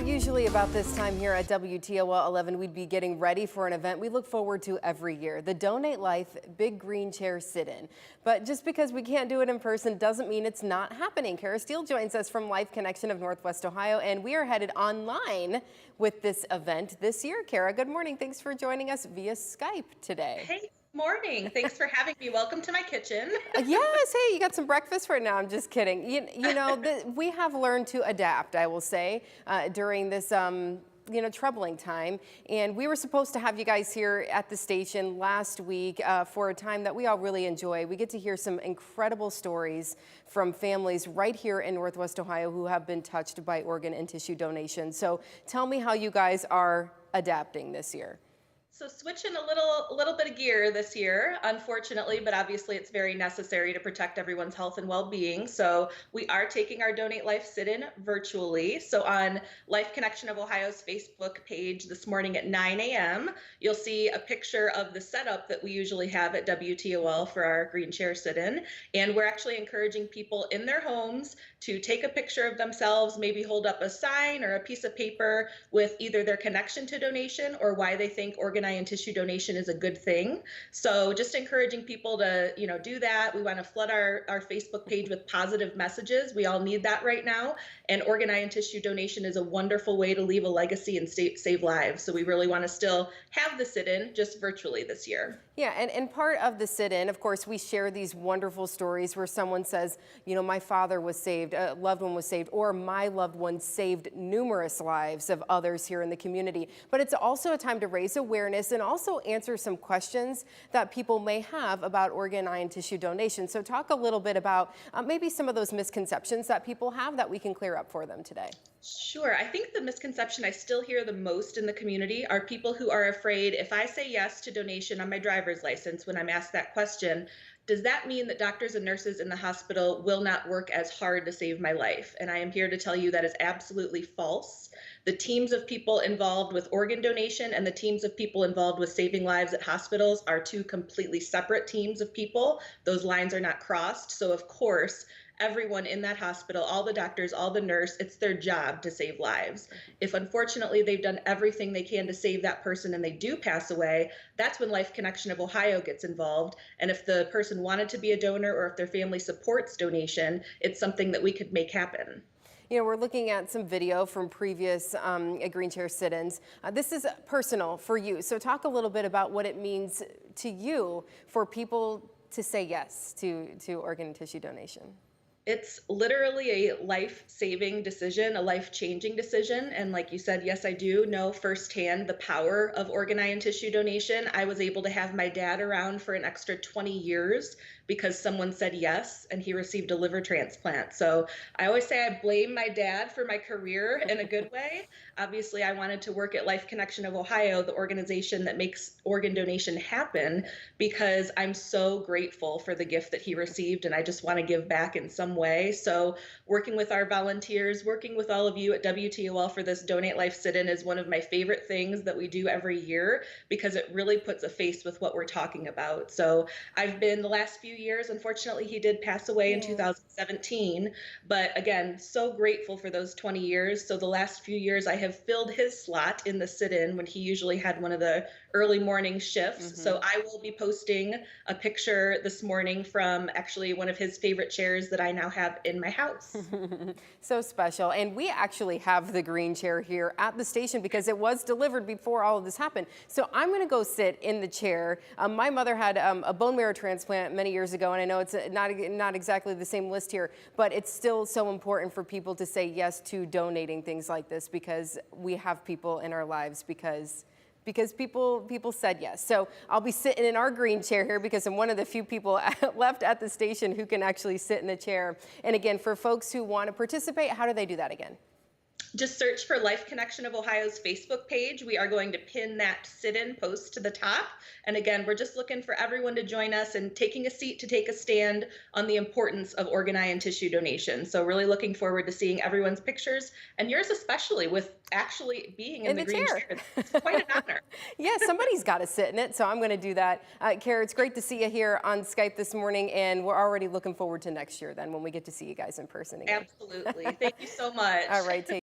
Usually about this time here at WTOL 11, we'd be getting ready for an event we look forward to every year, the Donate Life Big Green Chair Sit-In. But just because we can't do it in person doesn't mean it's not happening. Kara Steele joins us from Life Connection of Northwest Ohio, and we are headed online with this event this year. Kara, good morning. Thanks for joining us via Skype today. Hey, morning. Thanks for having me. Welcome to my kitchen. Yes, hey, you got some breakfast right now. I'm just kidding. We have learned to adapt, I will say, during this troubling time. And we were supposed to have you guys here at the station last week for a time that we all really enjoy. We get to hear some incredible stories from families right here in Northwest Ohio who have been touched by organ and tissue donation. So tell me how you guys are adapting this year. So switching a little bit of gear this year, unfortunately, but obviously it's very necessary to protect everyone's health and well-being. So we are taking our Donate Life sit-in virtually. So on Life Connection of Ohio's Facebook page this morning at 9 a.m., you'll see a picture of the setup that we usually have at WTOL for our green chair sit-in. And we're actually encouraging people in their homes to take a picture of themselves, maybe hold up a sign or a piece of paper with either their connection to donation or why they think organ and tissue donation is a good thing. So just encouraging people to, do that. We want to flood our Facebook page with positive messages. We all need that right now. And organ and tissue donation is a wonderful way to leave a legacy and save lives. So we really want to still have the sit-in just virtually this year. Yeah, and part of the sit-in, of course, we share these wonderful stories where someone says, my father was saved, a loved one was saved, or my loved one saved numerous lives of others here in the community. But it's also a time to raise awareness and also answer some questions that people may have about organ and tissue donation. So talk a little bit about maybe some of those misconceptions that people have that we can clear up for them today. Sure. I think the misconception I still hear the most in the community are people who are afraid if I say yes to donation on my driver's license when I'm asked that question, does that mean that doctors and nurses in the hospital will not work as hard to save my life? And I am here to tell you that is absolutely false. The teams of people involved with organ donation and the teams of people involved with saving lives at hospitals are two completely separate teams of people. Those lines are not crossed. So of course, everyone in that hospital, all the doctors, all the nurse, it's their job to save lives. If unfortunately they've done everything they can to save that person and they do pass away, that's when Life Connection of Ohio gets involved. And if the person wanted to be a donor or if their family supports donation, it's something that we could make happen. We're looking at some video from previous green chair sit-ins. This is personal for you. So talk a little bit about what it means to you for people to say yes to organ and tissue donation. It's literally a life-saving decision, a life-changing decision. And like you said, yes, I do know firsthand the power of organ and tissue donation. I was able to have my dad around for an extra 20 years because someone said yes and he received a liver transplant. So I always say I blame my dad for my career in a good way. Obviously, I wanted to work at Life Connection of Ohio, the organization that makes organ donation happen, because I'm so grateful for the gift that he received and I just want to give back in some way. So working with our volunteers, working with all of you at WTOL for this Donate Life sit-in is one of my favorite things that we do every year because it really puts a face with what we're talking about. So I've been the last few years, unfortunately, he did pass away in 2017, but again, so grateful for those 20 years. So the last few years I have filled his slot in the sit-in when he usually had one of the early morning shifts. So I will be posting a picture this morning from actually one of his favorite chairs that I now have in my house. So special. And we actually have the green chair here at the station because it was delivered before all of this happened. So I'm going to go sit in the chair. My mother had a bone marrow transplant many years ago, and I know it's not exactly the same list here, but it's still so important for people to say yes to donating things like this because we have people in our lives because people said yes. So I'll be sitting in our green chair here because I'm one of the few people left at the station who can actually sit in the chair. And again, for folks who want to participate, how do they do that again? Just search for Life Connection of Ohio's Facebook page. We are going to pin that sit-in post to the top. And again, we're just looking for everyone to join us and taking a seat to take a stand on the importance of organ and tissue donation. So really looking forward to seeing everyone's pictures and yours especially with actually being in the green chair. It's quite an honor. Yeah, somebody's got to sit in it, so I'm going to do that. Kara, it's great to see you here on Skype this morning, and we're already looking forward to next year then when we get to see you guys in person again. Absolutely. Thank you so much. All right.